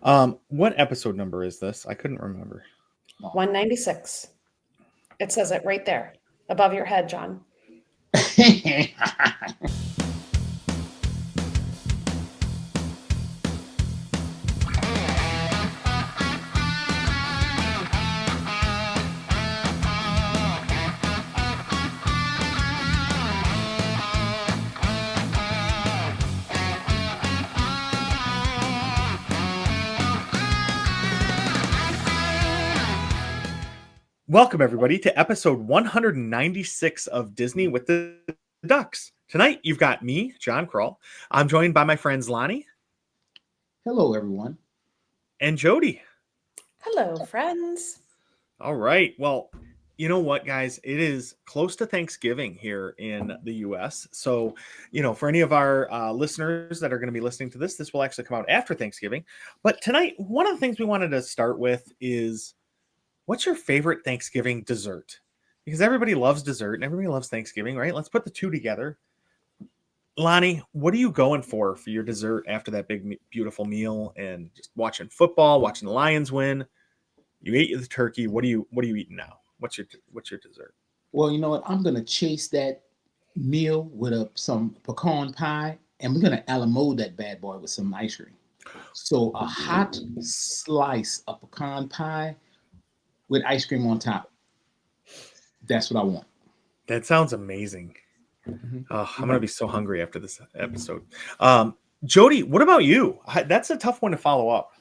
What episode number is this? I couldn't remember. 196. It says it right there above your head, John. Welcome, everybody, to episode 196 of Disney with the Ducks. Tonight, you've got me, John Kroll. I'm joined by my friends Lonnie. Hello, everyone. And Jody. Hello, friends. All right. Well, you know what, guys? It is close to Thanksgiving here in the U.S. So, for any of our listeners that are going to be listening to this, this will actually come out after Thanksgiving. But tonight, one of the things we wanted to start with is, what's your favorite Thanksgiving dessert? Because everybody loves dessert and everybody loves Thanksgiving, right? Let's put the two together. Lonnie, what are you going for your dessert after that big, beautiful meal and just watching football, watching the Lions win? You ate the turkey. What are you eating now? What's your dessert? Well, you know what? I'm gonna chase that meal with some pecan pie, and we're gonna a la mode that bad boy with some ice cream. So a hot slice of pecan pie with ice cream on top. That's what I want. That sounds amazing. Mm-hmm. Oh, I'm going to be so hungry after this episode. Jody, what about you? That's a tough one to follow up.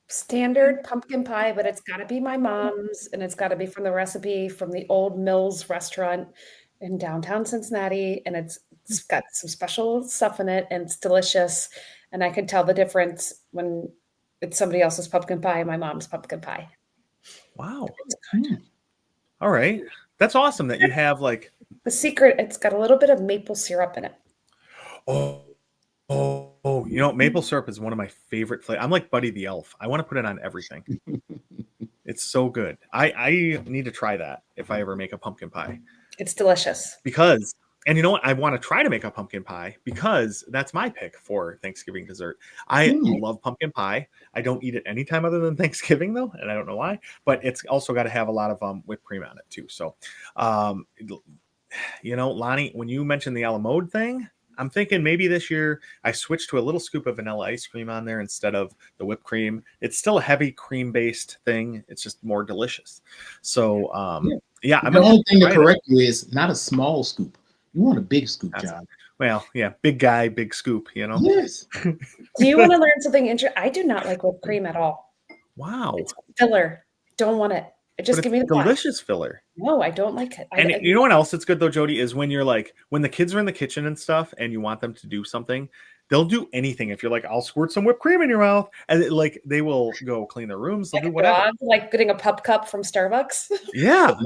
Standard pumpkin pie, but it's got to be my mom's, and it's got to be from the recipe from the Old Mills restaurant in downtown Cincinnati, and it's got some special stuff in it, and it's delicious, and I can tell the difference when it's somebody else's pumpkin pie and my mom's pumpkin pie. Wow. All right. That's awesome that you have like the secret. It's got a little bit of maple syrup in it. Oh, maple syrup is one of my favorite flavors. I'm like Buddy the Elf. I want to put it on everything. It's so good. I need to try that if I ever make a pumpkin pie. It's delicious. And you know what? I want to try to make a pumpkin pie because that's my pick for Thanksgiving dessert. I love pumpkin pie. I don't eat it anytime other than Thanksgiving, though, and I don't know why. But it's also got to have a lot of whipped cream on it, too. So, Lonnie, when you mentioned the a la mode thing, I'm thinking maybe this year I switched to a little scoop of vanilla ice cream on there instead of the whipped cream. It's still a heavy cream-based thing. It's just more delicious. So, the only thing to correct you is not a small scoop. You want a big scoop, John. Well, yeah, big guy, big scoop, Yes. Do you want to learn something interesting? I do not like whipped cream at all. Wow. It's filler. Don't want it. Just give me the delicious filler. No, I don't like it. And you know what else that's good though, Jody, is when you're like, when the kids are in the kitchen and stuff and you want them to do something, they'll do anything. If you're like, I'll squirt some whipped cream in your mouth, and they will go clean their rooms. They'll do whatever. Like getting a pup cup from Starbucks. Yeah.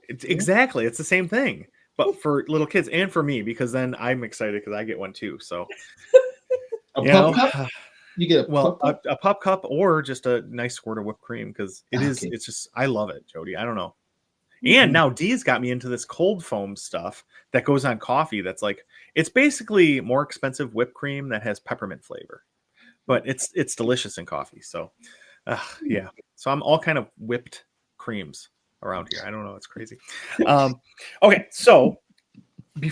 Exactly. It's the same thing. But for little kids and for me, because then I'm excited because I get one too. So, pup cup? You get a pup cup or just a nice squirt of whipped cream because it's just, I love it, Jody. I don't know. And now Dee's got me into this cold foam stuff that goes on coffee. That's like, it's basically more expensive whipped cream that has peppermint flavor, but it's delicious in coffee. So, yeah. So I'm all kind of whipped creams around here. I don't know. It's crazy. Okay. So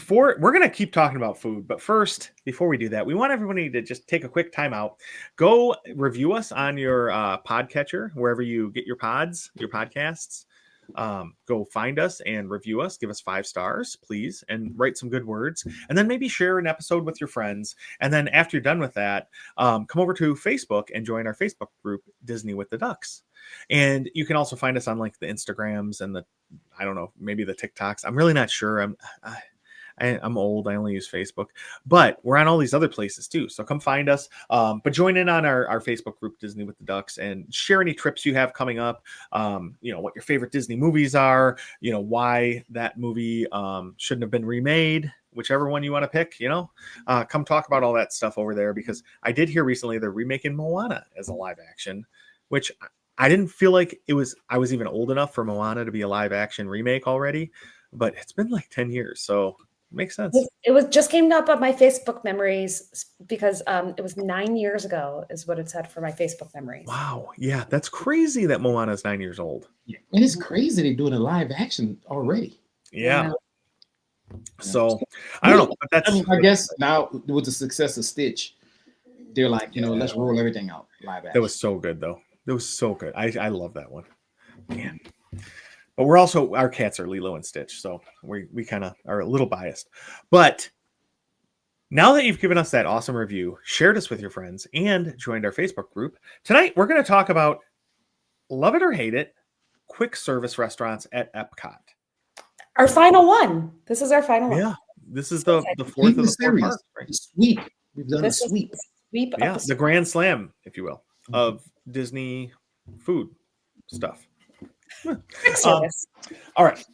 we're going to keep talking about food, but first, before we do that, we want everybody to just take a quick time out. Go review us on your podcatcher, wherever you get your podcasts. Go find us and review us. Give us 5 stars, please, and write some good words. And then maybe share an episode with your friends. And then after you're done with that, come over to Facebook and join our Facebook group, Disney with the Ducks. And you can also find us on like the Instagrams and maybe the TikToks. I'm really not sure. I'm old. I only use Facebook, but we're on all these other places too. So come find us. But join in on our Facebook group, Disney with the Ducks, and share any trips you have coming up. What your favorite Disney movies are, why that movie shouldn't have been remade, whichever one you want to pick, come talk about all that stuff over there, because I did hear recently they're remaking Moana as a live action, which I didn't feel like I was even old enough for Moana to be a live action remake already, but it's been like 10 years. So Makes sense. It was just came up on my Facebook memories because it was 9 years ago is what it said for my Facebook memories. Wow. Yeah, that's crazy that Moana's 9 years old. Yeah. And it's crazy they're doing a live action already. Yeah. So I don't know, but that's. I guess now with the success of Stitch, they're like, let's roll everything out live action. That was so good, though. That was so good. I love that one. Man. But we're also, our cats are Lilo and Stitch, so we kind of are a little biased. But now that you've given us that awesome review, shared us with your friends, and joined our Facebook group, tonight we're going to talk about, love it or hate it, quick service restaurants at EPCOT. Our final one. This is our final one. Yeah, this is the fourth of the four parts, right? The sweep. We've done This the is sweep. Sweep Yeah, of the grand slam, if you will, of Disney food stuff. quick service. All right,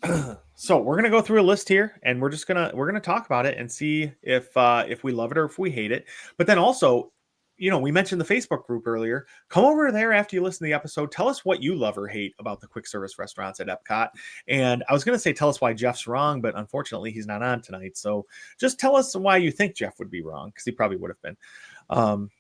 so we're gonna go through a list here, and we're gonna talk about it and see if we love it or if we hate it. But then also, we mentioned the Facebook group earlier. Come over there after you listen to the episode. Tell us what you love or hate about the quick service restaurants at EPCOT. And I was gonna say tell us why Jeff's wrong, but unfortunately he's not on tonight. So just tell us why you think Jeff would be wrong, because he probably would have been. And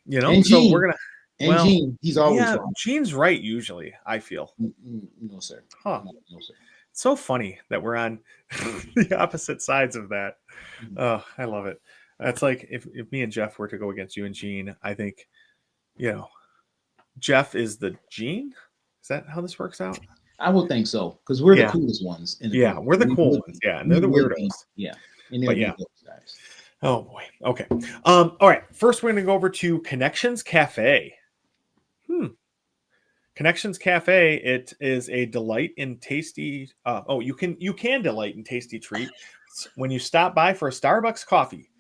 so Gene. we're gonna. And Gene, he's always wrong. Gene's right usually, I feel. No, sir. Huh. No, sir. It's so funny that we're on the opposite sides of that. Oh, I love it. That's like if me and Jeff were to go against you and Gene, I think, Jeff is the Gene. Is that how this works out? I would think so, because we're the coolest ones. We're the cool ones. Yeah, and they're the weirdos. Yeah. But yeah. Guys. Oh boy. Okay. All right. First, we're going to go over to Connections Cafe. Connections Cafe. It is a delight in tasty. You can delight in tasty treat when you stop by for a Starbucks coffee.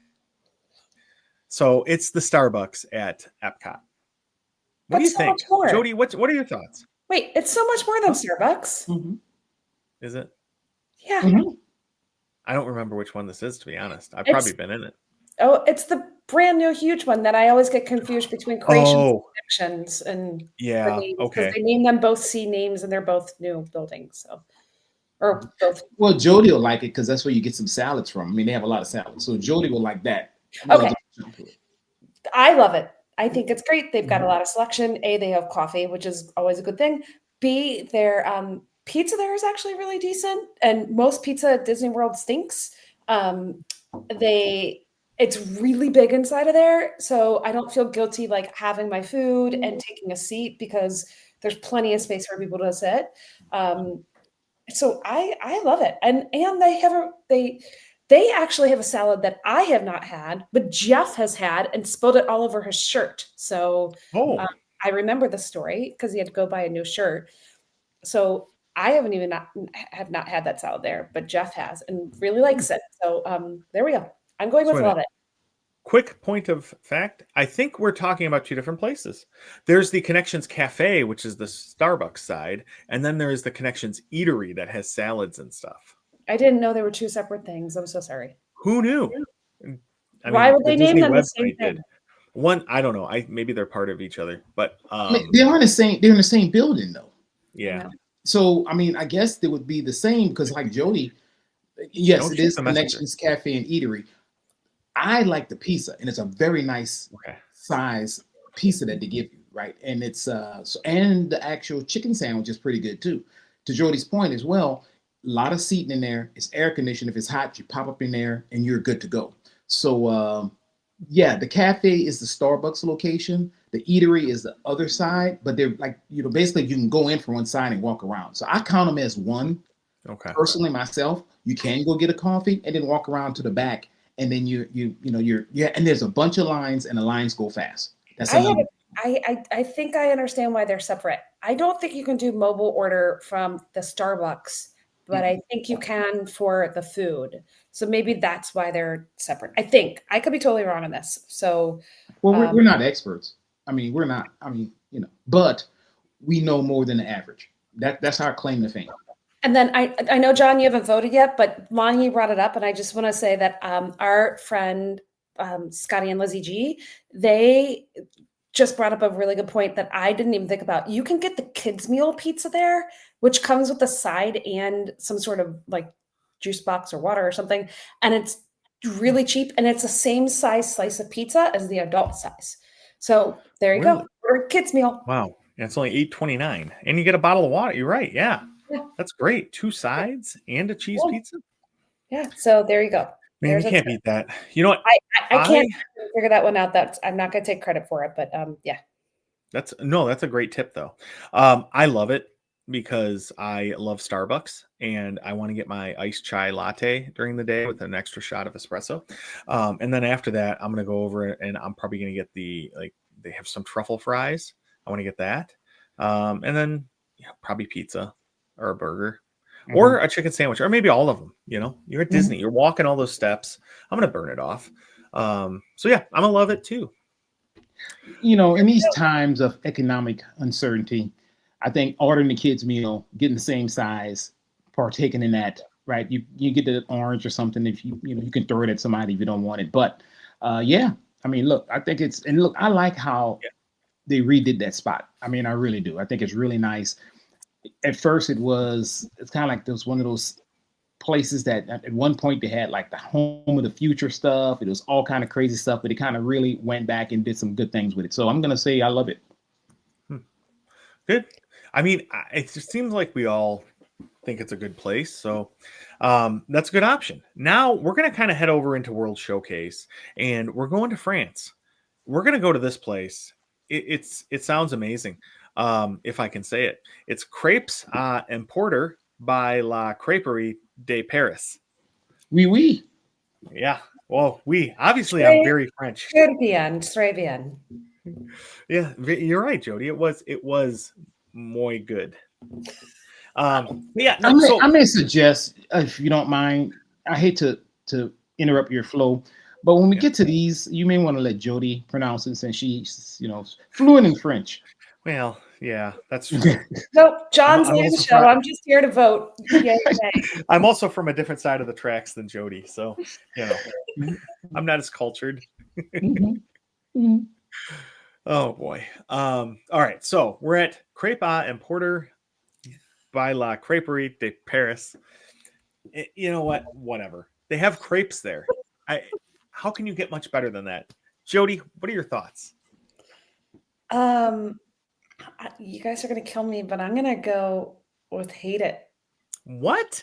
So it's the Starbucks at EPCOT. What do you think, Jody? What are your thoughts? Wait, it's so much more than Starbucks. Mm-hmm. Is it? Yeah. Mm-hmm. I don't remember which one this is, to be honest. I've probably been in it. Oh, it's the brand new huge one that I always get confused between Creations and Connections. And okay. They name them both C names and they're both new buildings. So, or both. Well, Jody will like it because that's where you get some salads from. I mean, they have a lot of salads, so Jody will like that. Okay. I love it. I think it's great. They've got a lot of selection. A, they have coffee, which is always a good thing. B, their pizza there is actually really decent. And most pizza at Disney World stinks. It's really big inside of there. So I don't feel guilty like having my food and taking a seat because there's plenty of space for people to sit. So I love it. And they actually have a salad that I have not had, but Jeff has had and spilled it all over his shirt. So I remember the story because he had to go buy a new shirt. So I have not had that salad there, but Jeff has and really likes it. So there we go. I'm going with love it. Quick point of fact. I think we're talking about two different places. There's the Connections Cafe, which is the Starbucks side. And then there is the Connections Eatery that has salads and stuff. I didn't know they were two separate things. I'm so sorry. Who knew? Why would they name them the same thing? One, I don't know. Maybe they're part of each other, but they are in the same. They're in the same building, though. Yeah. So I guess they would be the same because, like Jody, yes, it is Connections Cafe and Eatery. I like the pizza, and it's a very nice size pizza that they give you, right? And it's and the actual chicken sandwich is pretty good too. To Jody's point as well, a lot of seating in there. It's air conditioned. If it's hot, you pop up in there, and you're good to go. So the cafe is the Starbucks location. The eatery is the other side, but they're like basically you can go in from one side and walk around. So I count them as one. Okay. Personally, myself, you can go get a coffee and then walk around to the back. And then you're and there's a bunch of lines and the lines go fast. I think I understand why they're separate. I don't think you can do mobile order from the Starbucks, but I think you can for the food. So maybe that's why they're separate. I think I could be totally wrong on this. So, we're not experts. We're not. But we know more than the average. That's our claim to fame. And then I know, John, you haven't voted yet, but Lonnie brought it up. And I just want to say that our friend, Scotty and Lizzie G, they just brought up a really good point that I didn't even think about. You can get the kids meal pizza there, which comes with a side and some sort of like juice box or water or something. And it's really cheap, and it's the same size slice of pizza as the adult size. So there you Really? go. Or kids meal. Wow. And it's only $8.29. And you get a bottle of water. You're right. Yeah. Yeah. That's great. 2 sides and a cheese Yeah. pizza. Yeah. So there you go. Man, There's you a can't tip. beat that. You know what? I can't figure that one out. I'm not going to take credit for it, but yeah. That's a great tip though. I love it because I love Starbucks and I want to get my iced chai latte during the day with an extra shot of espresso. And then after that, I'm gonna go over and I'm probably gonna get they have some truffle fries. I want to get that. And then probably pizza or a burger or a chicken sandwich or maybe all of them. You're at Disney, you're walking all those steps. I'm gonna burn it off. So yeah, I'm gonna love it too. In these times of economic uncertainty, I think ordering the kids' meal, getting the same size, partaking in that, right? You get the orange or something if you can throw it at somebody if you don't want it. But yeah, I mean, look, I think I like how they redid that spot. I mean, I really do. I think it's really nice. At first, it's kind of like one of those places that at one point they had like the home of the future stuff. It was all kind of crazy stuff, but it kind of really went back and did some good things with it. So I'm going to say I love it. Good. I mean, it just seems like we all think it's a good place. So that's a good option. Now we're going to kind of head over into World Showcase and we're going to France. We're going to go to this place. It sounds amazing. If I can say it, it's Crepes and Porter by La Crêperie de Paris. Oui, oui. Yeah. Well, obviously I'm very French. Très bien. Yeah, you're right, Jody. It was muy good. Yeah. No, I may suggest, if you don't mind, I hate to interrupt your flow, but when we get to these, you may want to let Jody pronounce it since she's fluent in French. Well, yeah, that's true. Nope, John's in the show. I'm just here to vote. Yay, I'm also from a different side of the tracks than Jody, so I'm not as cultured. Oh boy. All right, so we're at Crepe and Porter by La Crêperie de Paris. You know what? Whatever. They have crepes there. How can you get much better than that? Jody, what are your thoughts? You guys are going to kill me, but I'm going to go with hate it. What?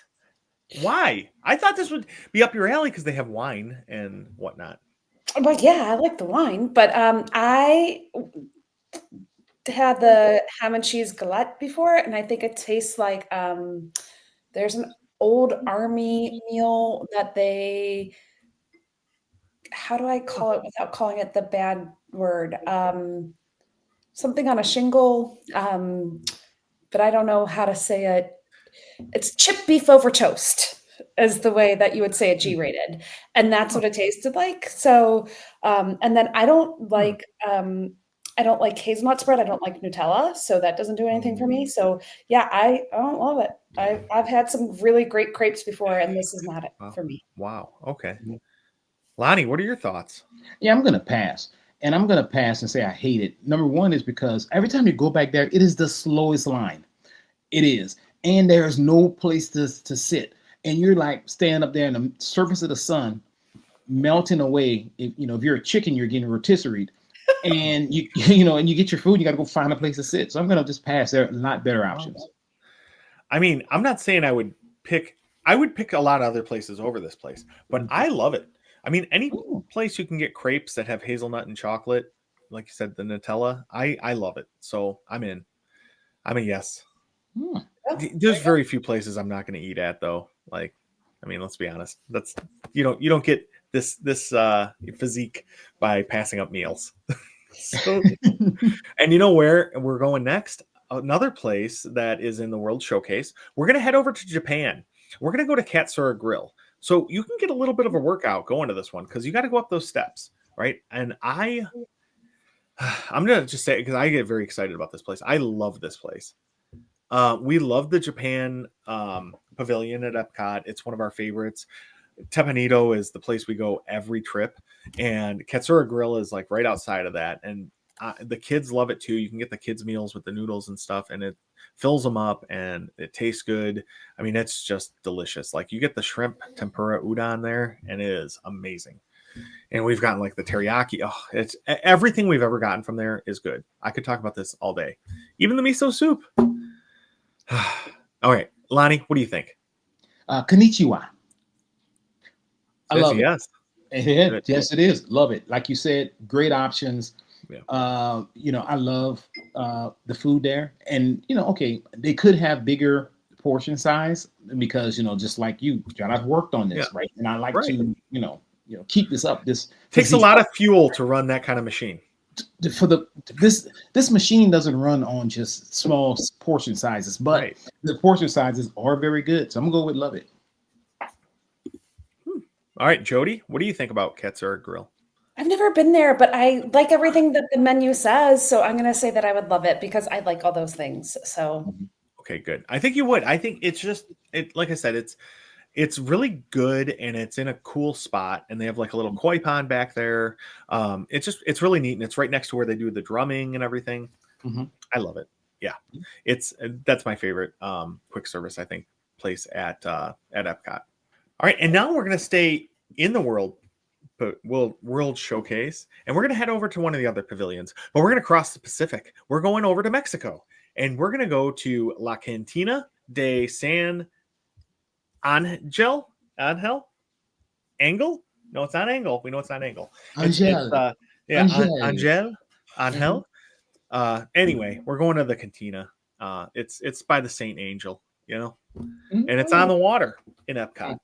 Why? I thought this would be up your alley because they have wine and whatnot. But yeah, I like the wine, but I had the ham and cheese galette before, and I think it tastes like there's an old army meal that how do I call it without calling it the bad word? Something on a shingle, but I don't know how to say it. It's chipped beef over toast is the way that you would say it G-rated. And that's what it tasted like. So, and then I don't like hazelnut spread. I don't like Nutella. So that doesn't do anything for me. So yeah, I don't love it. I've had some really great crepes before, and this is not it for me. Wow. Okay. Lonnie, what are your thoughts? Yeah, I'm going to pass. And I'm going to pass and say I hate it. Number one is because every time you go back there, it is the slowest line. It is. And there's no place to sit. And you're like standing up there in the surface of the sun, melting away. If you're a chicken, you're getting rotisserie. And you get your food, you got to go find a place to sit. So I'm going to just pass. There are a lot better options. I mean, I'm not saying I would pick a lot of other places over this place, but I love it. I mean, any place you can get crepes that have hazelnut and chocolate, like you said, the Nutella, I love it. So I'm in. I'm a yes. There's very few places I'm not going to eat at, though. Like, I mean, let's be honest. That's you don't get this physique by passing up meals. So, and you know where we're going next? Another place that is in the World Showcase. We're going to head over to Japan. We're going to go to Katsura Grill. So you can get a little bit of a workout going to this one because you got to go up those steps, right? And I'm going to just say, because I get very excited about this place. I love this place. We love the Japan pavilion at EPCOT. It's one of our favorites. Teppanydo is the place we go every trip. And Katsura Grill is like right outside of that. And the kids love it too. You can get the kids meals with the noodles and stuff, and it fills them up and it tastes good. I mean, it's just delicious. Like you get the shrimp tempura udon there, and it is amazing. And we've gotten like the teriyaki. Oh, it's everything we've ever gotten from there is good. I could talk about this all day. Even the miso soup. All right, Lonnie, what do you think? Konnichiwa. I love it. Yes. Yes, it is. Love it. Like you said, great options. Yeah. You know, I love the food there. And, you know, okay, they could have bigger portion size because, you know, just like you, John, I've worked on this, right? And I like to, you know, keep this up. This takes a lot of fuel to run that kind of machine. This machine doesn't run on just small portion sizes, but the portion sizes are very good. So I'm gonna go with love it. All right, Jody, what do you think about Katsura Grill? I've never been there, but I like everything that the menu says. So I'm going to say that I would love it because I like all those things. So. Okay, good. I think you would. I think it's just, like I said, it's really good and it's in a cool spot. And they have like a little koi pond back there. It's really neat. And it's right next to where they do the drumming and everything. Mm-hmm. I love it. Yeah. That's my favorite quick service, I think, place at EPCOT. All right, and now we're going to stay in the World Showcase, and we're going to head over to one of the other pavilions, but we're going to cross the Pacific. We're going over to Mexico, and we're going to go to La Cantina de San Angel? Angle? No, it's not Angle. We know it's not Angle. Angel. Angel. Anyway, we're going to the Cantina. It's by the Saint Angel, you know, and it's on the water in Epcot.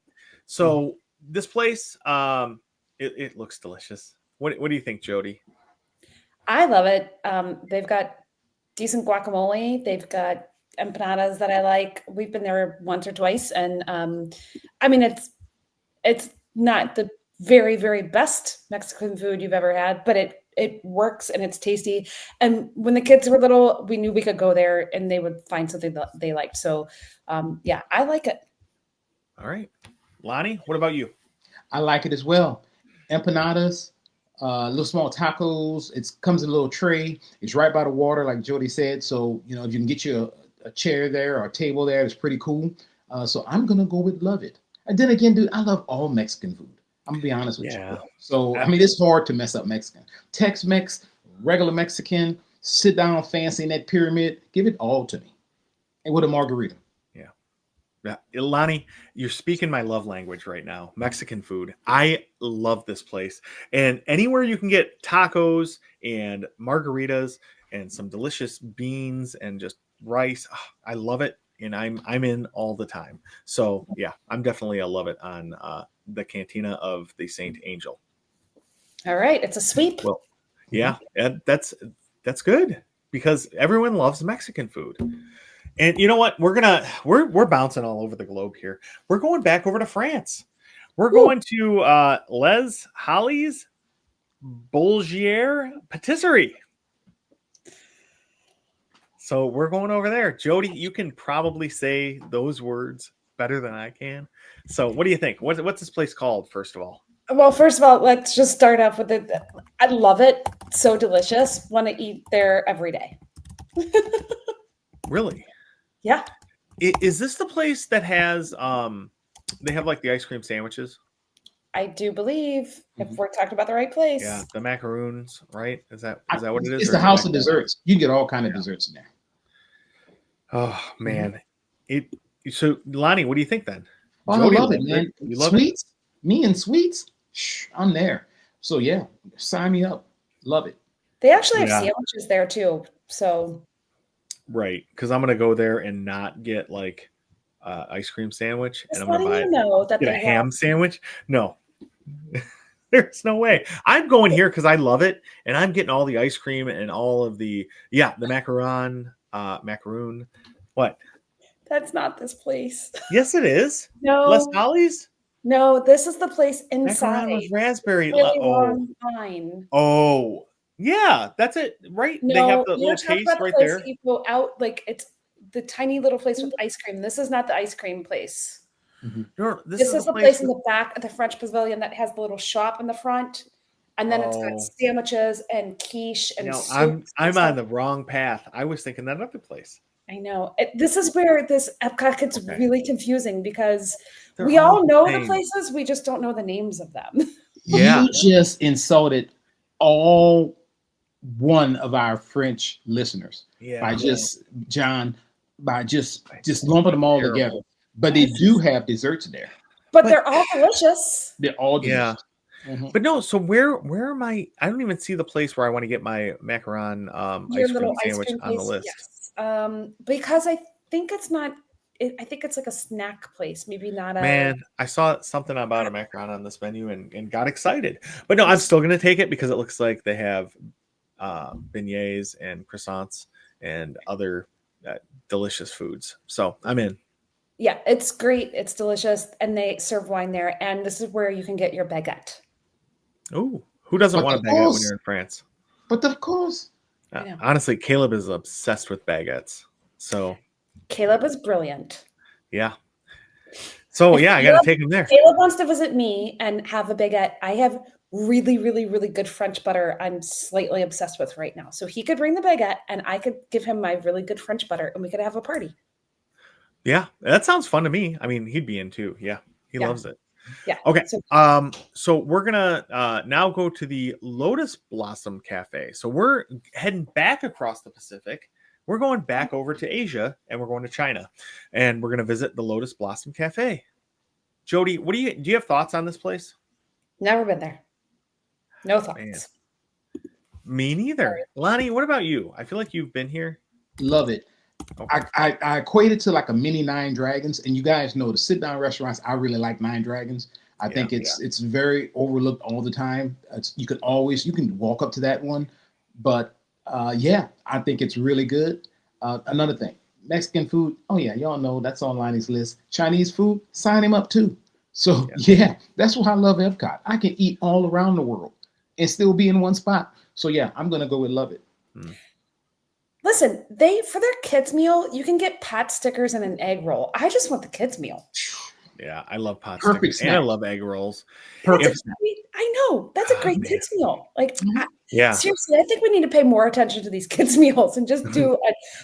So this place, it looks delicious. What do you think, Jody? I love it. They've got decent guacamole. They've got empanadas that I like. We've been there once or twice, and I mean it's not the very, very best Mexican food you've ever had, but it works and it's tasty. And when the kids were little, we knew we could go there and they would find something that they liked. So yeah, I like it. All right. Lonnie, what about you? I like it as well. Empanadas, little small tacos. It comes in a little tray. It's right by the water, like Jody said. So, you know, if you can get you a chair there or a table there, it's pretty cool. So I'm going to go with love it. And then again, dude, I love all Mexican food. I'm going to be honest with you. So, I mean, it's hard to mess up Mexican. Tex-Mex, regular Mexican, sit down fancy in that pyramid. Give it all to me. And with a margarita. Yeah, Lonnie, you're speaking my love language right now. Mexican food. I love this place. And anywhere you can get tacos and margaritas and some delicious beans and just rice, I love it. And I'm in all the time. So yeah, I'm definitely a love it on the Cantina of the Saint Angel. All right, it's a sweep. Well, yeah, that's good because everyone loves Mexican food. And you know what? We're bouncing all over the globe here. We're going back over to France. We're going to Les Holly's Bolgier Patisserie. So we're going over there. Jody, you can probably say those words better than I can. So what do you think? What's this place called, first of all? Well, first of all, let's just start off with it. I love it. So delicious. Want to eat there every day. Really? Yeah. Is this the place that has they have like the ice cream sandwiches? I do believe if we're talking about the right place. Yeah, the macaroons, right? Is that what it is? It's the house of desserts. You can get all kind of desserts in there. Oh man. So Lonnie, what do you think then? Oh, Jody, I love it, man. You love sweets? It? Me and sweets? I'm there. So yeah, sign me up. Love it. They actually have sandwiches there too. So right, because I'm gonna go there and not get like ice cream sandwich, and I'm gonna get a ham sandwich. No, there's no way. I'm going here because I love it, and I'm getting all the ice cream and all of the macaroon. What? That's not this place. Yes, it is. No, Les Holly's. No, this is the place inside. Macaron with raspberry. Really long line. Oh. Yeah, that's it, right? No, they have the little taste right there. You go out, like it's the tiny little place with ice cream. This is not the ice cream place. Mm-hmm. This is the place in the back of the French Pavilion that has the little shop in the front. And then it's got Oh, sandwiches and quiche and no, soups and I'm stuff. on the wrong path. I was thinking that other place. I know. This is where this Epcot gets Okay. really confusing because They're we all all the know the same. places, we just don't know the names of them. Yeah. You just insulted all one of our French listeners Yeah. by just lumping them all Terrible. together. But they do have desserts there. But they're all delicious. They're all Yeah. delicious. Mhm. But no, so where am I? I don't even see the place where I want to get my macaron Your ice cream little ice sandwich cream on the place, list. yes. Because I think it's not. I think it's like a snack place, maybe not a. Man, I saw something about a macaron on this menu and got excited. But no, I'm still gonna take it because it looks like they have beignets and croissants and other delicious foods. So I'm in. Yeah, it's great. It's delicious, and they serve wine there. And this is where you can get your baguette. Oh, who doesn't But want a of baguette when course- you're in France? But of course, I know. Honestly, Caleb is obsessed with baguettes. So Caleb is brilliant. yeah. So yeah, I got to take him there. Caleb wants to visit me and have a baguette. I have really, really, really good French butter I'm slightly obsessed with right now. So he could bring the baguette and I could give him my really good French butter and we could have a party. Yeah, that sounds fun to me. I mean, he'd be in too. Yeah, he Yeah. loves it. Yeah. Okay. So So we're gonna now go to the Lotus Blossom Cafe. So we're heading back across the Pacific. We're going back over to Asia and we're going to China, and we're gonna visit the Lotus Blossom Cafe. Jody, do you have thoughts on this place? never been there. No thoughts. Man. Me neither. Lonnie, what about you? I feel like you've been here. love it. Okay. I equate it to like a mini Nine Dragons, and you guys know the sit down restaurants. I really like Nine Dragons. I think it's very overlooked all the time. You can walk up to that one, but yeah, I think it's really good. Another thing, Mexican food. Oh yeah, y'all know that's on Lonnie's list. Chinese food, sign him up too. So yeah, that's why I love Epcot. I can eat all around the world and still be in one spot. So yeah, I'm gonna go with love it. Listen, for their kids meal, you can get pot stickers and an egg roll. I just want the kids meal. Yeah, I love pot Perfect stickers and I snack. love egg rolls. I know that's a great kids meal. Like, Yeah. seriously, I think we need to pay more attention to these kids meals and just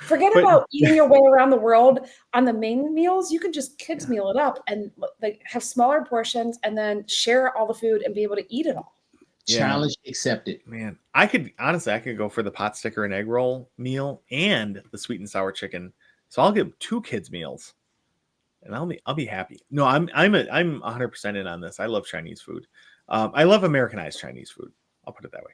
forget But- about eating your way around the world on the main meals. You can just kids meal it up and like have smaller portions and then share all the food and be able to eat it all. Challenge accepted. Man, I could go for the pot sticker and egg roll meal and the sweet and sour chicken. So I'll get 2 kids meals, and I'll be happy. No, I'm 100% in on this. I love Chinese food. I love Americanized Chinese food. I'll put it that way.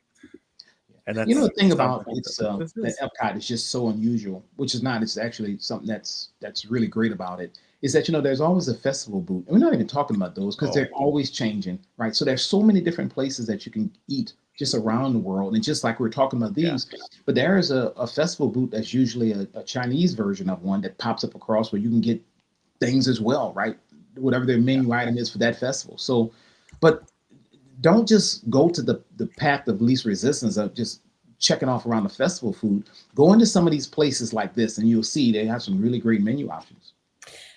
And that's The thing sounds about like it's what this that is. Epcot is just so unusual, which is not. It's actually something that's really great about it. Is that there's always a festival booth, and we're not even talking about those because they're always changing, right? So there's so many different places that you can eat just around the world, and just like we're talking about these, but there is a festival booth that's usually a Chinese version of one that pops up across where you can get things as well, right? Whatever their menu item is for that festival. So, but don't just go to the path of least resistance of just checking off around the festival food. Go into some of these places like this, and you'll see they have some really great menu options.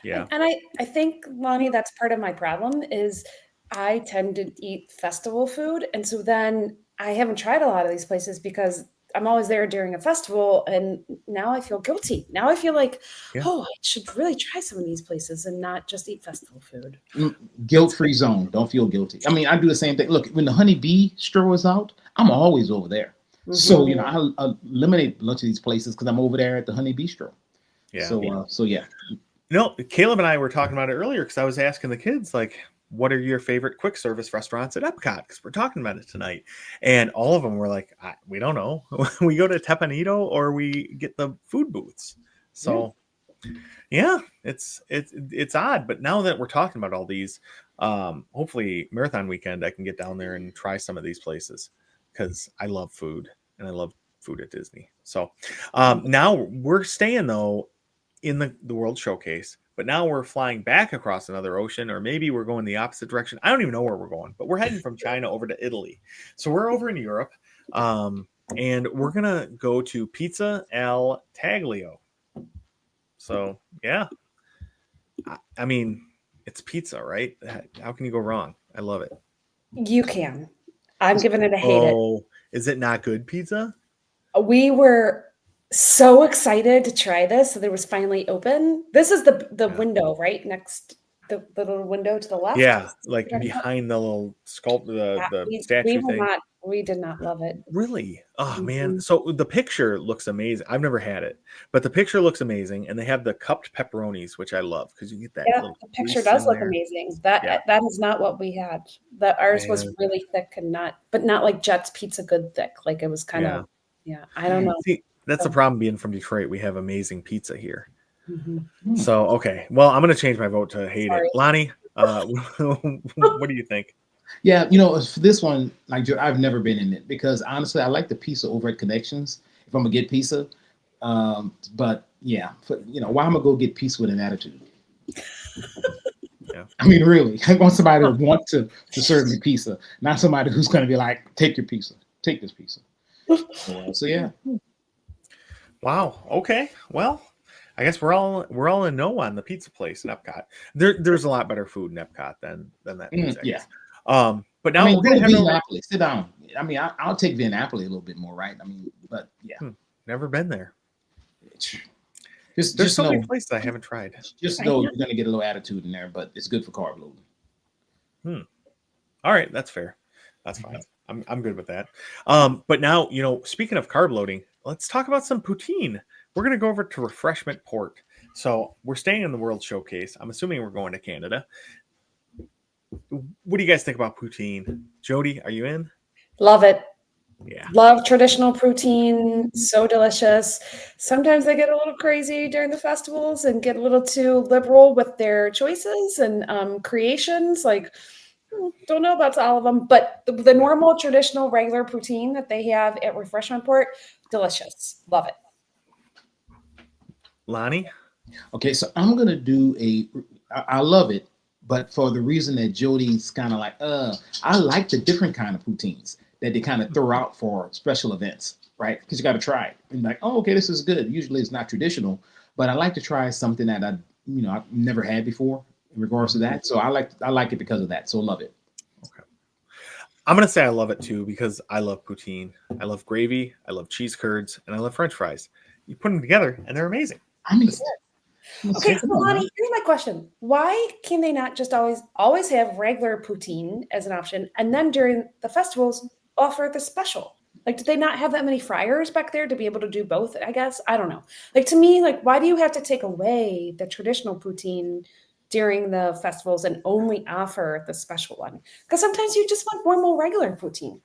Yeah. And I think, Lonnie, that's part of my problem is I tend to eat festival food. And so then I haven't tried a lot of these places because I'm always there during a festival. And now I feel guilty. Now I feel like, I should really try some of these places and not just eat festival food. Guilt-free zone. Don't feel guilty. I mean, I do the same thing. Look, when the Honey Bee stroll is out, I'm always over there. Mm-hmm. So, I eliminate lunch of these places because I'm over there at the Honey Bee stroll. Yeah. So yeah. No, Caleb and I were talking about it earlier because I was asking the kids, like, what are your favorite quick service restaurants at Epcot? Because we're talking about it tonight. And all of them were like, we don't know. We go to Tepanito or we get the food booths. So, yeah, it's odd. But now that we're talking about all these, hopefully Marathon Weekend, I can get down there and try some of these places because I love food and I love food at Disney. So now we're staying, though, in the World Showcase, but now we're flying back across another ocean, or maybe we're going the opposite direction. I don't even know where we're going, but we're heading from China over to Italy. So we're over in Europe, and we're gonna go to Pizza al Taglio. So yeah, I mean, it's pizza, right? How can you go wrong? I love it. You can. I'm giving it a hate it. Oh, is it not good pizza? We were so excited to try this. So there was finally open. This is the Yeah. window, right? Next, the little window to the left. Yeah, like behind the little the statue thing. We did not love it. Really? Oh man. Mhm. So the picture looks amazing. I've never had it, but the picture looks amazing. And they have the cupped pepperonis, which I love because you get that Yeah, little the picture grease does in look there. amazing. Yeah. That is not what we had. That ours was Man. really thick and not like Jet's Pizza good thick. Like it was kind Yeah. of, I don't know. See, that's the problem being from Detroit. We have amazing pizza here. Mhm. So okay. Well, I'm gonna change my vote to hate Sorry. it. Lonnie, what do you think? Yeah, you know, for this one, like I've never been in it because honestly, I like the pizza over at Connections if I'm gonna get pizza. But yeah, why am I gonna go get pizza with an attitude? Yeah. I mean, really, I want somebody to want to serve me pizza, not somebody who's gonna be like, take your pizza, take this pizza. So yeah. Wow. Okay. Well, I guess we're all in no on the pizza place in Epcot. There's a lot better food in Epcot than that pizza. Yeah. But now I mean, we're gonna head over. Napoli. Sit down. I mean, I'll take Via Napoli a little bit more, right? I mean, but yeah. Never been there. There's so know, many places I haven't tried. Just know you're gonna get a little attitude in there, but it's good for carb loading. All right, that's fair. That's fine. I'm good with that. But now, speaking of carb loading, let's talk about some poutine. We're gonna go over to Refreshment Port. So we're staying in the World Showcase. I'm assuming we're going to Canada. What do you guys think about poutine? Jody, are you in? Love it. Yeah. Love traditional poutine. So delicious. Sometimes they get a little crazy during the festivals and get a little too liberal with their choices and creations. Like, don't know about all of them, but the normal, traditional, regular poutine that they have at Refreshment Port, delicious. Love it. Lonnie? Okay, so I'm gonna do I love it, but for the reason that Jody's kind of like, I like the different kind of poutines that they kind of throw out for special events, right? Because you got to try it and like, oh, okay, this is good. Usually it's not traditional, but I like to try something that I've never had before in regards to that. So I like it because of that. So love it. Okay. I'm gonna say I love it too because I love poutine. I love gravy. I love cheese curds, and I love French fries. You put them together, and they're amazing. I mean, okay, so Lonnie, here's my question: why can they not just always have regular poutine as an option, and then during the festivals offer the special? Like, did they not have that many fryers back there to be able to do both? I guess I don't know. Like, to me, like, why do you have to take away the traditional poutine during the festivals and only offer the special one? Because sometimes you just want normal regular poutine.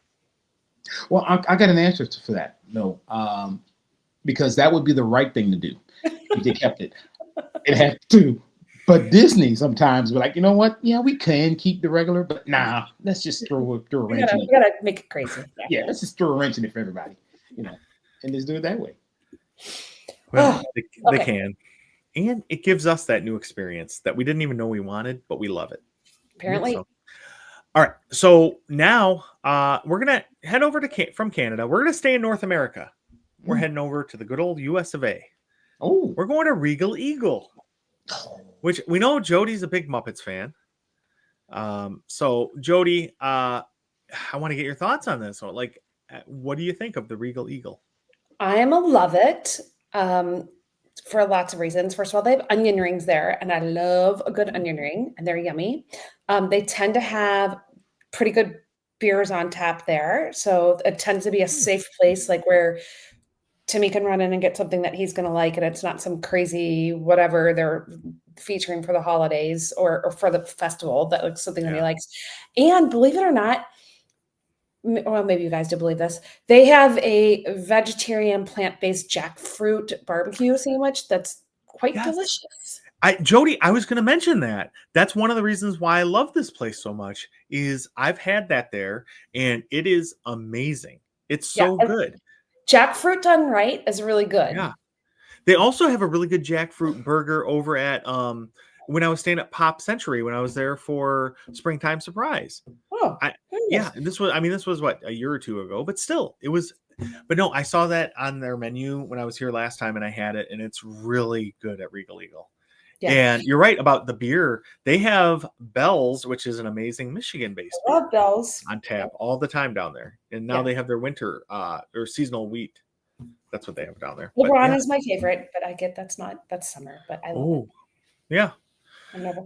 Well, I got an answer for that. No, because that would be the right thing to do if they kept it. It have to. But Disney sometimes be like, you know what? Yeah, we can keep the regular, but nah, let's just throw a wrench in it. We gotta make it crazy. Yeah, let's just throw a wrench in it for everybody, and just do it that way. Well, they can. And it gives us that new experience that we didn't even know we wanted, but we love it. Apparently. So, all right. So now we're going to head over from Canada. We're going to stay in North America. We're heading over to the good old US of A. Oh. We're going to Regal Eagle, which we know Jody's a big Muppets fan. So Jody, I want to get your thoughts on this. Like, what do you think of the Regal Eagle? I am a love it for lots of reasons. First of all, they have onion rings there, and I love a good onion ring, and they're yummy. They tend to have pretty good beers on tap there, so it tends to be a safe place, like where Timmy can run in and get something that he's going to like, and it's not some crazy whatever they're featuring for the holidays or for the festival that looks something that he likes. And believe it or not, well, maybe you guys do believe this, they have a vegetarian plant-based jackfruit barbecue sandwich that's quite delicious. Jody, I was going to mention that. That's one of the reasons why I love this place so much is I've had that there, and it is amazing. It's so good. Jackfruit done right is really good. Yeah. They also have a really good jackfruit burger over at when I was staying at Pop Century when I was there for Springtime Surprise. Oh, this was what, a year or two ago, but still it was. But no, I saw that on their menu when I was here last time and I had it, and it's really good at Regal Eagle. Yeah. And you're right about the beer. They have Bell's, which is an amazing Michigan-based I love Bell's. on tap all the time down there. And now they have their winter or seasonal wheat. That's what they have down there. LeBron is my favorite, but I get that's summer, but I love it. Yeah.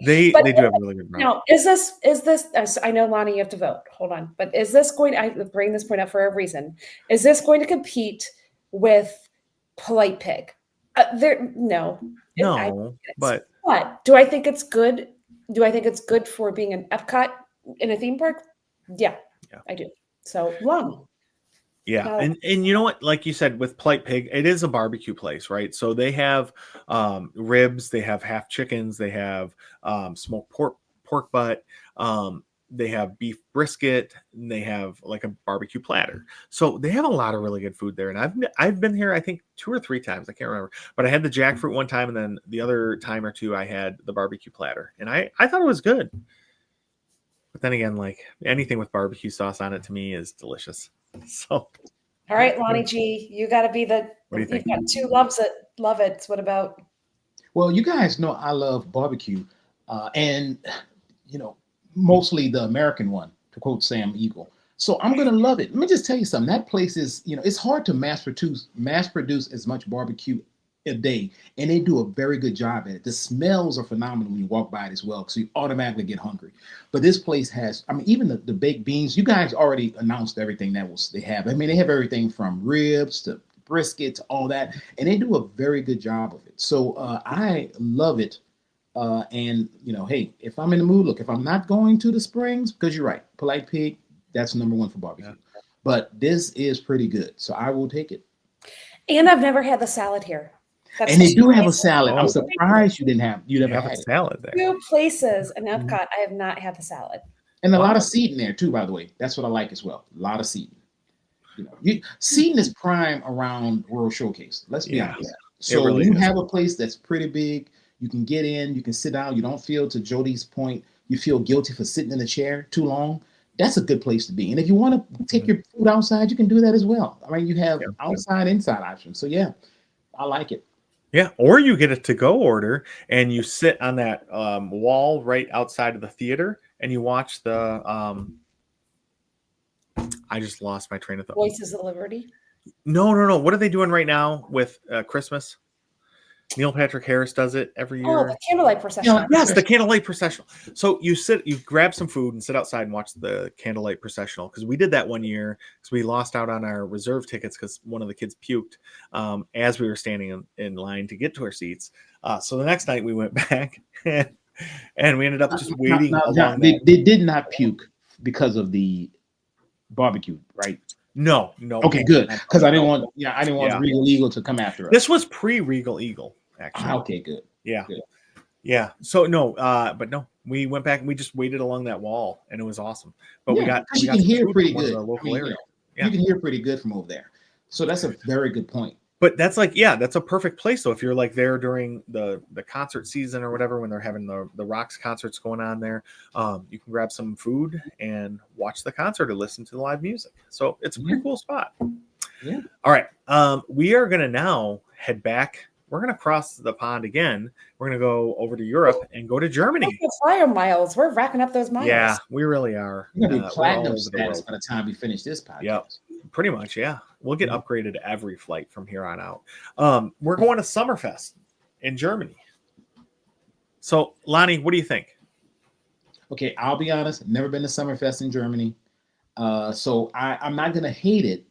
They do have a really good run. Now, is this, I know, Lonnie, you have to vote. Hold on. But is this I bring this point up for a reason. Is this going to compete with Polite Pig? No. But do I think it's good? Do I think it's good for being an EPCOT in a theme park? Yeah. I do. So, Lonnie. Yeah, and you know what? Like you said, with Polite Pig, it is a barbecue place, right? So they have ribs, they have half chickens, they have smoked pork butt, they have beef brisket, and they have like a barbecue platter. So they have a lot of really good food there. And I've been here, I think 2 or 3 times, I can't remember, but I had the jackfruit one time, and then the other time or two I had the barbecue platter, and I thought it was good. But then again, like anything with barbecue sauce on it to me is delicious. So, all right, Lonnie G, you got to be the. What do you think? You've got 2 love it. What about? Well, you guys know I love barbecue, and mostly the American one, to quote Sam Eagle. So I'm gonna love it. Let me just tell you something. That place is, it's hard to mass produce as much barbecue a day, and they do a very good job at it. The smells are phenomenal when you walk by it as well, so you automatically get hungry. But this place has, even the baked beans. You guys already announced everything they have. They have everything from ribs to brisket to all that, and they do a very good job of it. So I love it. And hey, if I'm in the mood, look, if I'm not going to the Springs, because you're right, Polite Pig, that's number 1 for barbecue. Yeah. But this is pretty good, so I will take it. And I've never had the salad here. And they do have a salad. I'm surprised you never had a salad there. 2 places in Epcot, I have not had the salad. And a lot of seating there too, by the way. That's what I like as well. A lot of seating. Seating is prime around World Showcase. Let's be honest. So really you have a place that's pretty big. You can get in, you can sit down. You don't feel, to Jody's point, you feel guilty for sitting in a chair too long. That's a good place to be. And if you want to take your food outside, you can do that as well. You have outside, inside options. So yeah, I like it. Yeah, or you get a to-go order and you sit on that wall right outside of the theater and you watch the. I just lost my train of thought. Voices of Liberty. No. What are they doing right now with Christmas? Neil Patrick Harris does it every year. Oh, the candlelight procession. Yes, the candlelight processional. So you grab some food and sit outside and watch the candlelight processional. Because we did that one year because we lost out on our reserve tickets because one of the kids puked as we were standing in line to get to our seats. So the next night we went back and we ended up just waiting. They did not puke because of the barbecue, right? No. Okay, good. Because I didn't want Regal Eagle to come after us. This was pre-Regal Eagle, actually. Okay, good. Yeah. Good. Yeah. So no, but no, we went back and we just waited along that wall and it was awesome. But we got you can hear pretty good. Local area. You can hear pretty good from over there. So that's a very good point. But that's that's a perfect place. So if you're like there during the concert season or whatever, when they're having the Rocks concerts going on there, you can grab some food and watch the concert or listen to the live music. So it's a pretty cool spot. Yeah. All right. We are going to now head back. We're going to cross the pond again. We're going to go over to Europe and go to Germany. Flyer miles. We're racking up those miles. Yeah, we really are. We're going to be platinum status by the time we finish this podcast. Yep. Pretty much, yeah. We'll get upgraded every flight from here on out. We're going to Summerfest in Germany. So, Lonnie, what do you think? Okay, I'll be honest. Never been to Summerfest in Germany. So I'm not going to hate it.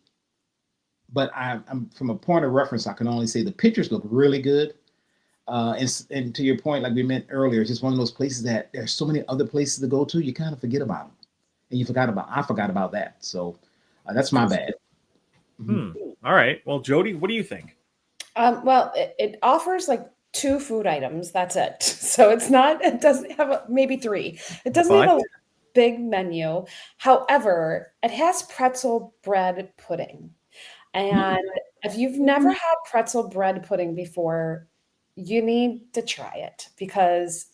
But I'm from a point of reference, I can only say the pictures look really good. And to your point, like we meant earlier, it's just one of those places that there's so many other places to go to, you kind of forget about them. And I forgot about that. So that's my bad. All right. Well, Jody, what do you think? Well, it offers like 2 food items. That's it. So it doesn't have maybe 3. It doesn't have a big menu. However, it has pretzel bread pudding. And if you've never had pretzel bread pudding before, you need to try it because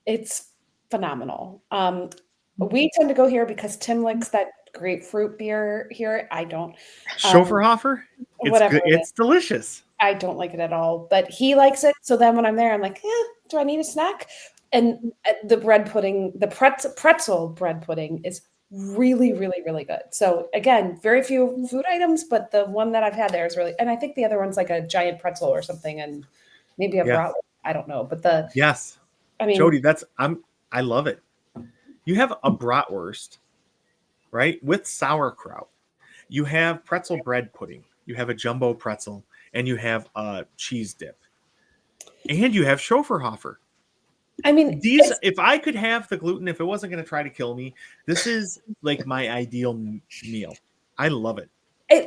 it's phenomenal. We tend to go here because Tim likes that grapefruit beer here. I don't. Schofferhofer? It's delicious. I don't like it at all, but he likes it. So then when I'm there, I'm like, do I need a snack? And the bread pudding, the pretzel bread pudding is really, really, really good. So again, very few food items, but the one that I've had there is really, and I think the other one's like a giant pretzel or something, and maybe a Yeah. bratwurst. I don't know, but Yes. I mean, Jody, I love it. You have a bratwurst, right, with sauerkraut. You have pretzel bread pudding. You have a jumbo pretzel, and you have a cheese dip, and you have Schofferhofer. I mean, These, if I could have the gluten, if it wasn't going to try to kill me, this is like my ideal meal. I love it.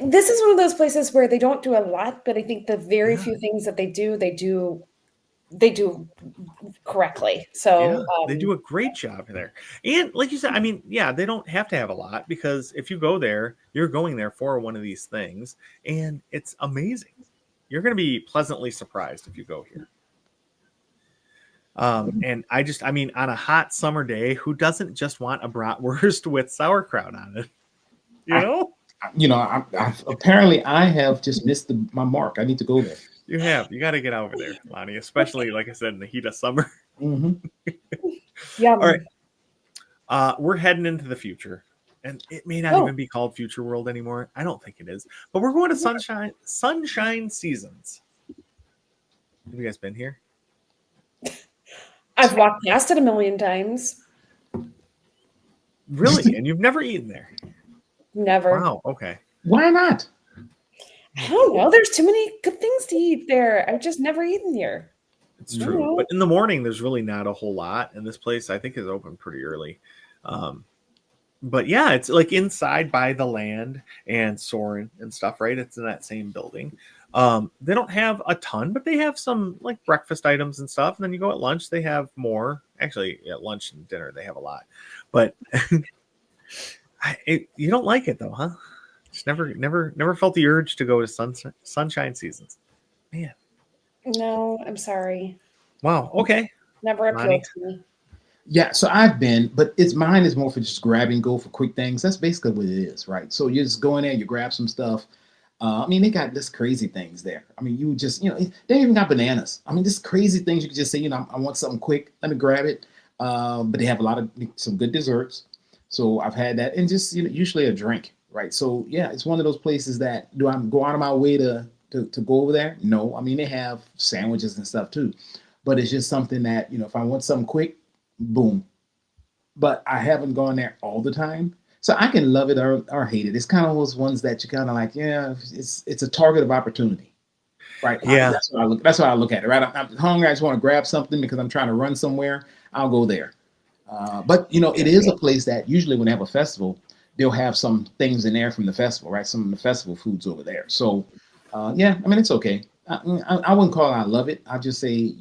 This is one of those places where they don't do a lot, but I think the very Yeah. few things that they do correctly. So They do a great job there. And like you said, I mean, yeah, they don't have to have a lot, because if you go there, you're going there for one of these things, and it's amazing. You're going to be pleasantly surprised if you go here. And I mean, on a hot summer day, who doesn't just want a bratwurst with sauerkraut on it? You know? Apparently I have just missed my mark. I need to go there. You got to get over there, Lonnie, especially, like I said, in the heat of summer. yeah. All right. We're heading into the future, and it may not even be called Future World anymore. I don't think it is, but we're going to Sunshine Seasons. Have you guys been here? I've walked past it a million times. Really? And you've never eaten there? Never. Wow. Okay. Why not? I don't know. There's too many good things to eat there. I've just never eaten here. It's true. But in the morning, there's really not a whole lot. And this place, I think, is open pretty early. But yeah, it's like inside by the land and Soarin' and stuff, right? It's in that same building. They don't have a ton, but they have some like breakfast items and stuff. And then you go at lunch, they have more. Actually, at lunch and dinner, they have a lot. But you don't like it though, huh? Just never felt the urge to go to Sunshine Seasons. Man. No, I'm sorry. Wow. Okay. Never appealed to me. Yeah, so I've been, but mine is more for just grab and go for quick things. That's basically what it is, right? So you just go in there, you grab some stuff. I mean, they got this crazy things there. I mean, you just, they even got bananas. I mean, just crazy things you could just say, I want something quick. Let me grab it. But they have some good desserts. So I've had that, and just usually a drink, right? So yeah, it's one of those places that do I go out of my way to go over there? No, I mean they have sandwiches and stuff too, but it's just something that if I want something quick, boom. But I haven't gone there all the time, so I can love it or hate it. It's kind of those ones that you kind of like, yeah, it's a target of opportunity, right? Yeah, that's what I look at it, right? I'm hungry. I just want to grab something because I'm trying to run somewhere. I'll go there. But it is a place that usually when they have a festival, they'll have some things in there from the festival, right? Some of the festival foods over there. So, yeah, I mean, it's okay. I wouldn't call it I love it. I just say,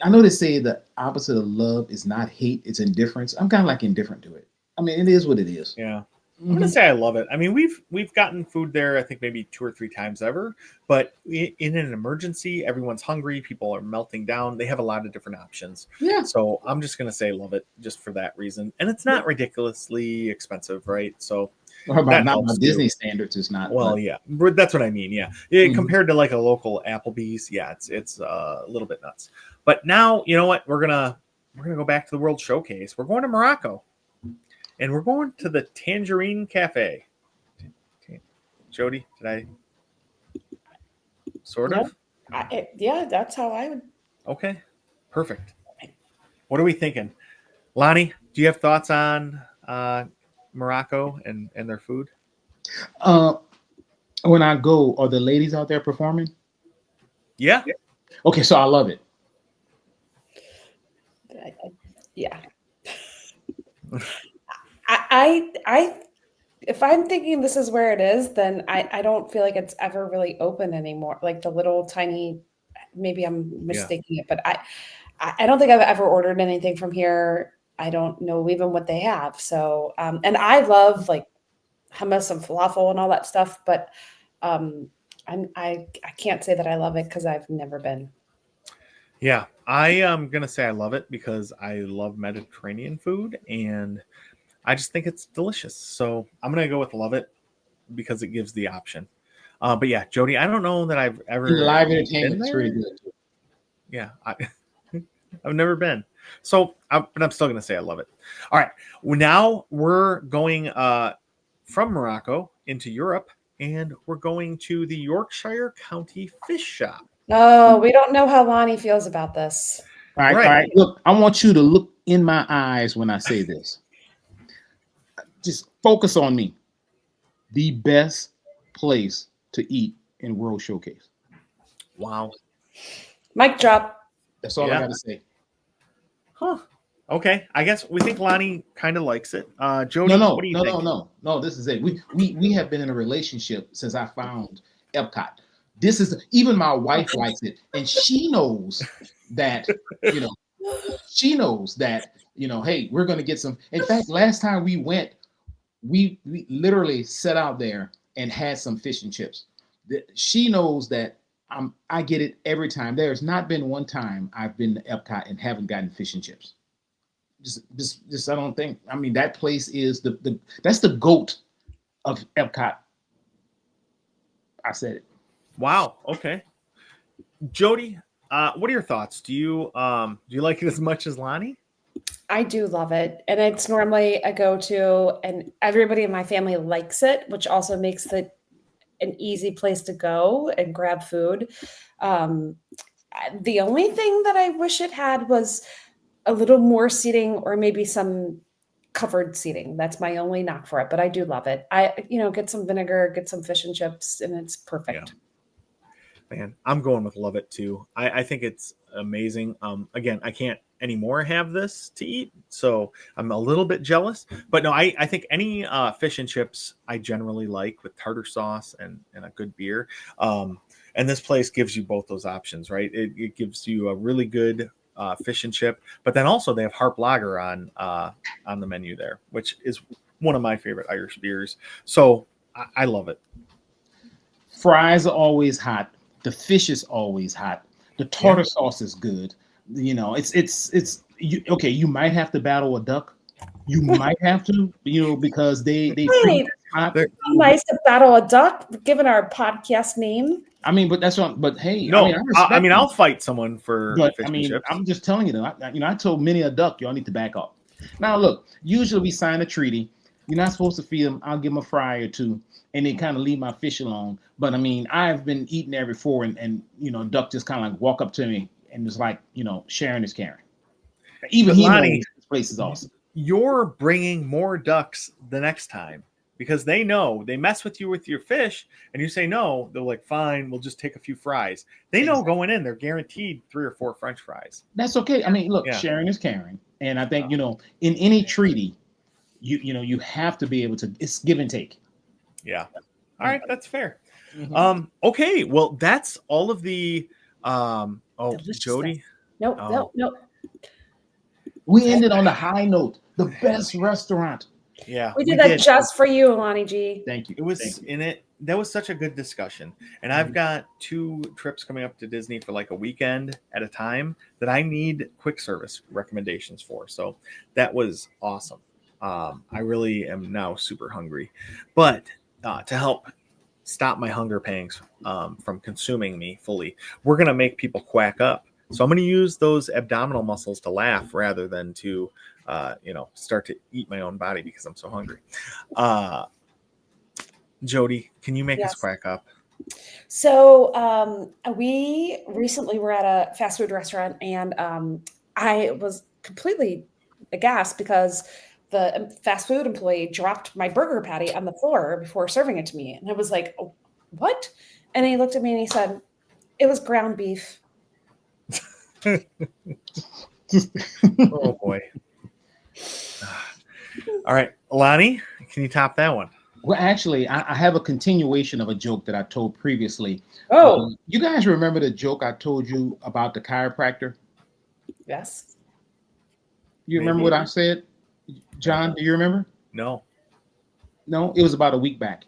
I know they say the opposite of love is not hate, it's indifference. I'm kind of like indifferent to it. I mean, it is what it is. Yeah. I'm gonna say I love it. I mean, we've gotten food there, I think maybe 2 or 3 times ever. But in an emergency, everyone's hungry. People are melting down. They have a lot of different options. Yeah. So I'm just gonna say love it just for that reason. And it's not ridiculously expensive, right? So not by Disney standards, it's not. Well, yeah, that's what I mean. Yeah, compared to like a local Applebee's, yeah, it's a little bit nuts. But now you know what? We're gonna go back to the World Showcase. We're going to Morocco. And we're going to the Tangerine Cafe. Jody, did I sort of? Yeah, that's how I would. Okay, perfect. What are we thinking? Lonnie, do you have thoughts on Morocco and their food? When I go, are the ladies out there performing? Yeah. Okay, so I love it. Yeah. I if I'm thinking this is where it is, then I don't feel like it's ever really open anymore. Like the little tiny, maybe I'm mistaking it, but I don't think I've ever ordered anything from here. I don't know even what they have. So and I love like hummus and falafel and all that stuff, but I can't say that I love it because I've never been. Yeah, I am gonna say I love it because I love Mediterranean food and I just think it's delicious. So I'm going to go with love it because it gives the option. But yeah, Jody, I don't know that I've ever. Live entertainment is really good. Yeah, I've never been. So, but I'm still going to say I love it. All right. Well, now we're going from Morocco into Europe, and we're going to the Yorkshire County Fish Shop. Oh, we don't know how Lonnie feels about this. All right, Right. all right. Look, I want you to look in my eyes when I say this. Just focus on me. The best place to eat in World Showcase. Wow. Mic drop. That's all I Yeah. got to say. Huh. Okay. I guess we think Lonnie kind of likes it. Jody, No, what do you think? no. This is it. We have been in a relationship since I found EPCOT. This is even my wife likes it, and she knows that she knows that hey, we're going to get some. In fact, last time we went, we literally sat out there and had some fish and chips. She knows that I get it every time. There's not been one time I've been to Epcot and haven't gotten fish and chips. Just I don't think. I mean, that place is that's the goat of Epcot. I said it. Wow. Okay. Jody, what are your thoughts? Do you like it as much as Lonnie? I do love it. And it's normally a go-to, and everybody in my family likes it, which also makes it an easy place to go and grab food. The only thing that I wish it had was a little more seating or maybe some covered seating. That's my only knock for it, but I do love it. Get some vinegar, get some fish and chips, and it's perfect. Man, I'm going with love it too. I think it's amazing. Again, I can't anymore have this to eat, so I'm a little bit jealous. But no, I think any fish and chips I generally like with tartar sauce and a good beer. And this place gives you both those options, right? It gives you a really good fish and chip, but then also they have Harp Lager on the menu there, which is one of my favorite Irish beers. So I love it. Fries are always hot. The fish is always hot. The tartar sauce is good. It's okay. You might have to battle a duck. You might have to, because they Wait, hot. nice to battle a duck, given our podcast name. I mean, but that's what. But hey, No, I mean, I'll fight someone for fish and chips. I'm just telling you that. I told many a duck, y'all need to back up. Now, look. Usually, we sign a treaty. You're not supposed to feed them. I'll give them a fry or two, and then kind of leave my fish alone. But I mean, I've been eating there before, and duck just kind of like walk up to me and it's like, sharing is caring. Even he Lonnie, knows this place is awesome. You're bringing more ducks the next time because they know they mess with you with your fish, and you say no. They're like, fine, we'll just take a few fries. They know going in, they're guaranteed 3 or 4 French fries. That's okay. I mean, look, sharing is caring, and I think in any treaty, you have to be able to. It's give and take. Yeah. All right, that's fair. Mm-hmm. Okay, well, that's all of the. Jody. Nope. We ended on a high note. The best restaurant. Yeah, we did that just for you, Lonnie G. Thank you. It was in it. That was such a good discussion, and I've got 2 trips coming up to Disney for like a weekend at a time that I need quick service recommendations for. So that was awesome. I really am now super hungry, but to help stop my hunger pangs from consuming me fully, we're gonna make people quack up. So I'm going to use those abdominal muscles to laugh rather than to, start to eat my own body because I'm so hungry. Jody, can you make us quack up? So we recently were at a fast food restaurant, and I was completely aghast because the fast food employee dropped my burger patty on the floor before serving it to me. And I was like, oh, what? And he looked at me and he said, it was ground beef. Oh boy. All right, Lonnie, can you top that one? Well, actually, I have a continuation of a joke that I told previously. Oh, you guys remember the joke I told you about the chiropractor? Yes. You remember what I said? John, do you remember? No, it was about a week back.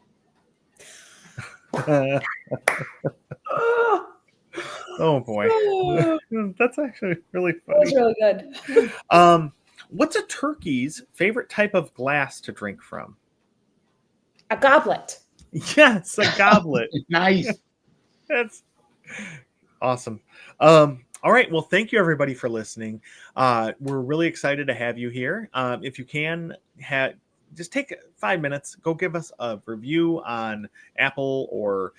Oh boy. That's actually really funny. That was really good. What's a turkey's favorite type of glass to drink from? A goblet. Yes, a goblet. Nice. That's awesome. All right. Well, thank you everybody for listening. We're really excited to have you here. If you can, just take 5 minutes, go give us a review on Apple or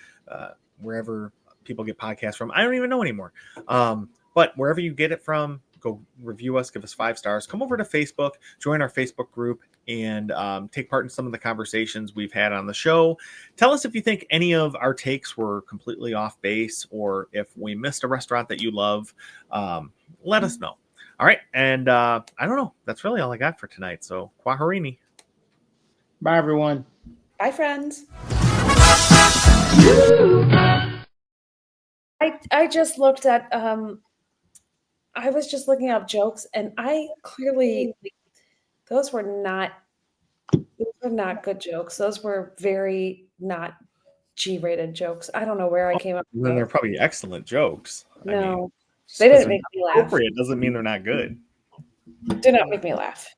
wherever people get podcasts from. I don't even know anymore. But wherever you get it from, go review us, give us 5 stars. Come over to Facebook, join our Facebook group, and take part in some of the conversations we've had on the show. Tell us if you think any of our takes were completely off base, or if we missed a restaurant that you love. Let us know. All right. And I don't know. That's really all I got for tonight. So, Kwaharini. Bye, everyone. Bye, friends. I just looked at I was just looking up jokes, and I clearly those were not good jokes. Those were very not G-rated jokes. I don't know where I came up with Then they're those. probably excellent jokes. No, Just they 'cause didn't they're make me not laugh. appropriate doesn't mean they're not good. Did not make me laugh.